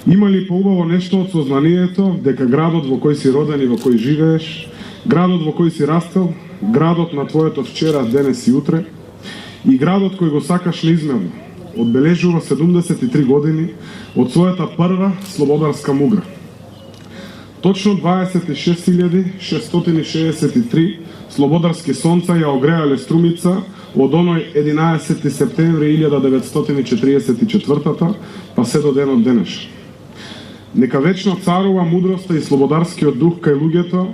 Има ли поубаво нешто од сознанието дека градот во кој си роден и во кој живееш, градот во кој си растел, градот на твоето вчера, денес и утре, и градот кој го сакаш неизмерно, одбележува 73 години од својата прва слободарска мугра. Точно 26.663 слободарски сонца ја огреале Струмица од оној 11. септември 1944 па се до денот денешен. Нека вечно царува мудроста и слободарскиот дух кај луѓето,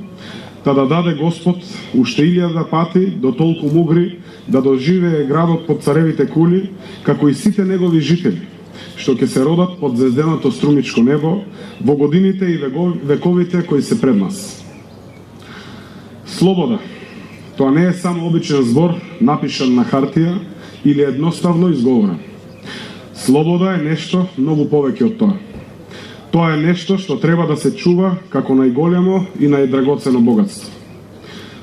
да даде Господ уште 1000 пати до толку мугри да доживее градот под царевите кули, како и сите негови жители, што ќе се родат под звезденото струмичко небо во годините и вековите кои се пред нас. Слобода, тоа не е само обичен збор напишан на хартија или едноставно изговорен. Слобода е нешто многу повеќе од тоа. Тоа е нешто што треба да се чува како најголемо и најдрагоцено богатство.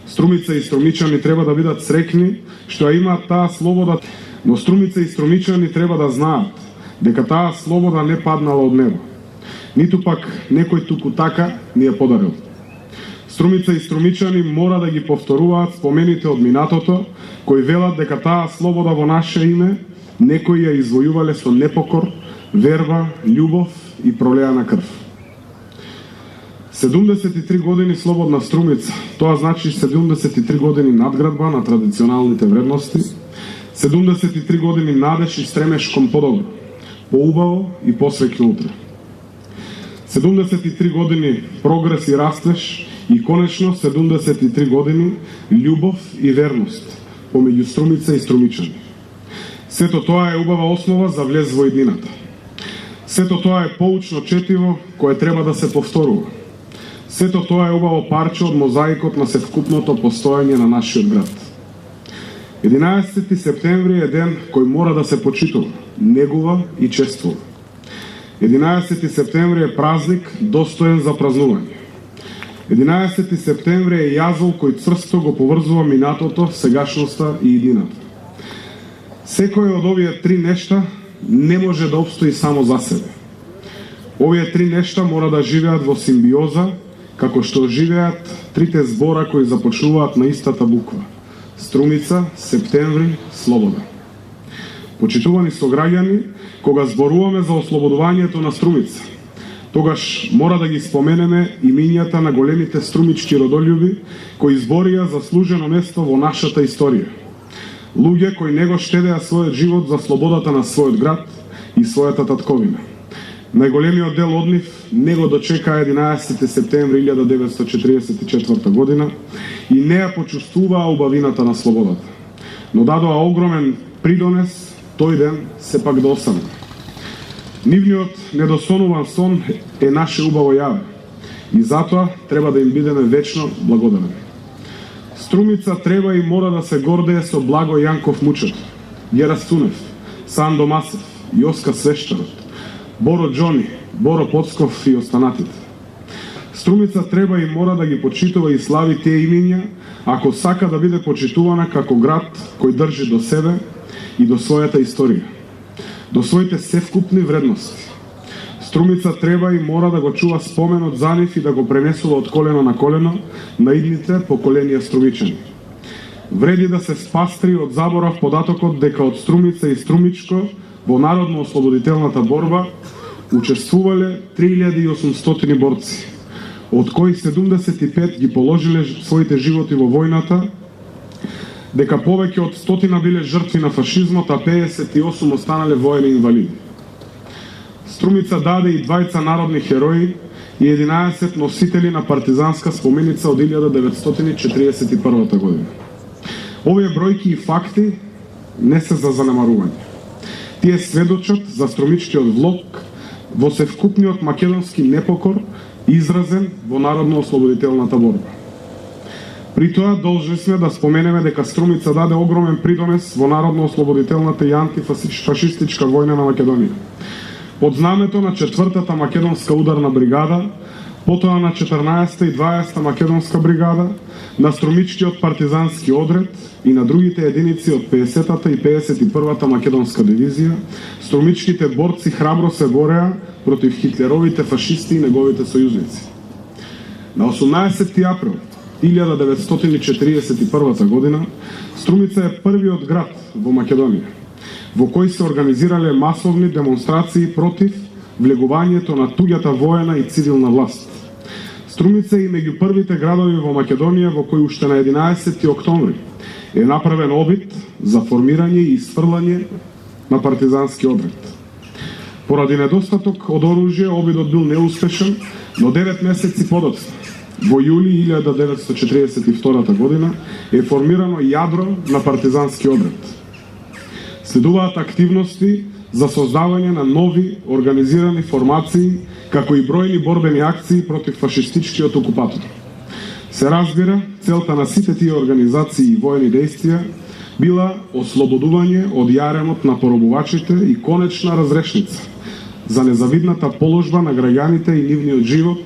Струмица и струмичани треба да бидат среќни што ја имаат таа слобода, но Струмица и струмичани треба да знаат дека таа слобода не паднала од небо, ниту пак некој туку така ни ја подарил. Струмица и струмичани мора да ги повторуваат спомените од минатото, кои велат дека таа слобода во наше име некои ја извојувале со непокор, верба, љубов и пролеана крв. 73 години слободна Струмица, тоа значи 73 години надградба на традиционалните вредности, 73 години надеж и стремеж кон подобро, поубаво и посреќно утре. 73 години прогрес и растеж и конечно 73 години љубов и верност помеѓу Струмица и струмичани. Сето тоа е убава основа за влез во иднината. Сето тоа е поучно четиво кое треба да се повторува. Сето тоа е убаво парче од мозаикот на севкупното постоење на нашиот град. 11. септември е ден кој мора да се почитува, негува и чествува. 11. септември е празник достоен за празнување. 11. септември е јазол кој црсто го поврзува минатото, сегашноста и иднината. Секој од овие три нешта не може да обстои само за себе. Овие три нешта мора да живеат во симбиоза, како што живеат трите збора кои започнуваат на истата буква. Струмица, септември, слобода. Почитувани сограѓани, кога зборуваме за ослободувањето на Струмица, тогаш мора да ги споменеме имињата на големите струмички родолюби кои изборија заслужено место во нашата историја. Луѓе кои него штедеа својот живот за слободата на својот град и својата татковина. Најголемиот дел од нив него дочека 11. септември 1944 година и не ја почувствуваа убавината на слободата, но дадоа огромен придонес тој ден сепак да остане. Нивниот недосонуван сон е наше убаво јаве и затоа треба да им бидеме вечно благодарни. Струмица треба и мора да се гордее со Благо Јанков Мучев, Јерас Цунев, Сандо Масев, Јоска Свештарот, Боро Џони, Боро Поцков и останатите. Струмица треба и мора да ги почитува и слави тие имиња, ако сака да биде почитувана како град кој држи до себе и до својата историја, до своите севкупни вредности. Струмица треба и мора да го чува споменот за нив и да го пренесува од колено на колено на идните поколенија струмичани. Вреди да се спастри од заборав податокот дека од Струмица и Струмичко во народно-ослободителната борба учествувале 3800 борци, од кои 75 ги положиле своите животи во војната, дека повеќе од 100 биле жртви на фашизмот, а 58 останале воени инвалиди. Струмица даде и 2 народни херои и 11 носители на партизанска споменица од 1941 година. Овие бројки и факти не се за занемарување. Тие сведочат за струмичкиот влог во севкупниот македонски непокор изразен во народно-ослободителната борба. При тоа должни сме да споменеме дека Струмица даде огромен придонес во народно-ослободителната и антифашистичка војна на Македонија. Под знамето на 4-та македонска ударна бригада, потоа на 14-та и 20-та македонска бригада, на Струмичкиот партизански одред и на другите единици од 50-та и 51-та македонска дивизија, струмичките борци храбро се бореа против хитлеровите фашисти и неговите сојузници. На 18 април 1941 година Струмица е првиот град во Македонија во кој се организирале масовни демонстрации против влегувањето на туѓата воена и цивилна власт. Струмица е меѓу првите градови во Македонија во кој уште на 11 октомври е направен обид за формирање и исфрлање на партизански одред. Поради недостаток од оружје, обидот бил неуспешен, но 9 месеци подоцна, во јули 1942 година, е формирано јадро на партизански одред. Следуваат активности за создавање на нови организирани формации, како и бројни борбени акции против фашистичкиот окупатор. Се разбира, целта на сите тие организации и воени действија била ослободување од јаремот на поробувачите и конечна разрешница за незавидната положба на граѓаните и нивниот живот,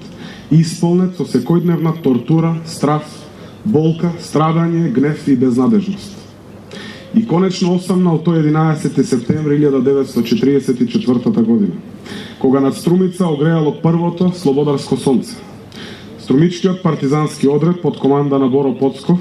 исполнет со секојдневна тортура, страф, болка, страдање, гнев и безнадежност. И конечно осамнал тој 11 септември 1944 година, кога над Струмица огреало првото слободарско сонце. Струмичкиот партизански одред под команда на Боро Поцков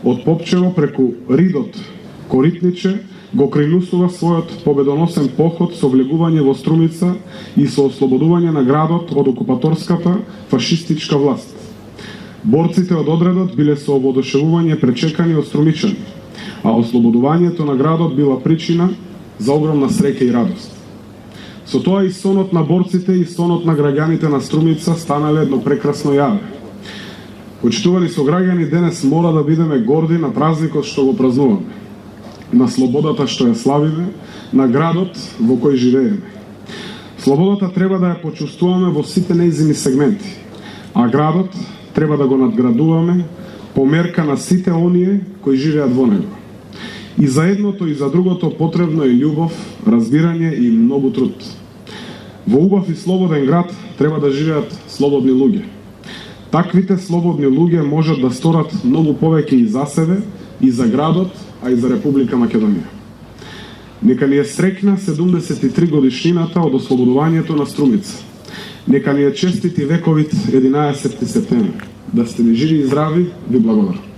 од Попчево преку Ридот Коритниче го кренусува својот победоносен поход со влегување во Струмица и со ослободување на градот од окупаторската фашистичка власт. Борците од одредот биле со овоодушевување пречекани од струмичани, а ослободувањето на градот била причина за огромна среќа и радост. Со тоа и сонот на борците и сонот на граѓаните на Струмица станале едно прекрасно јаве. Почитувани сограѓани, денес мора да бидеме горди на празникот што го празнуваме, на слободата што ја славиме, на градот во кој живееме. Слободата треба да ја почувствуваме во сите нејзини сегменти, а градот треба да го надградуваме по мерка на сите оние кои живеат во него. И за едното и за другото потребно е љубов, разбирање и многу труд. Во убав и слободен град треба да живеат слободни луѓе. Таквите слободни луѓе можат да сторат многу повеќе и за себе, и за градот, а и за Република Македонија. Нека ни е среќна 73 годишнината од ослободувањето на Струмица. Нека ни е честити вековит 11 септември. Да сте ни живи и здрави, ви благодарам.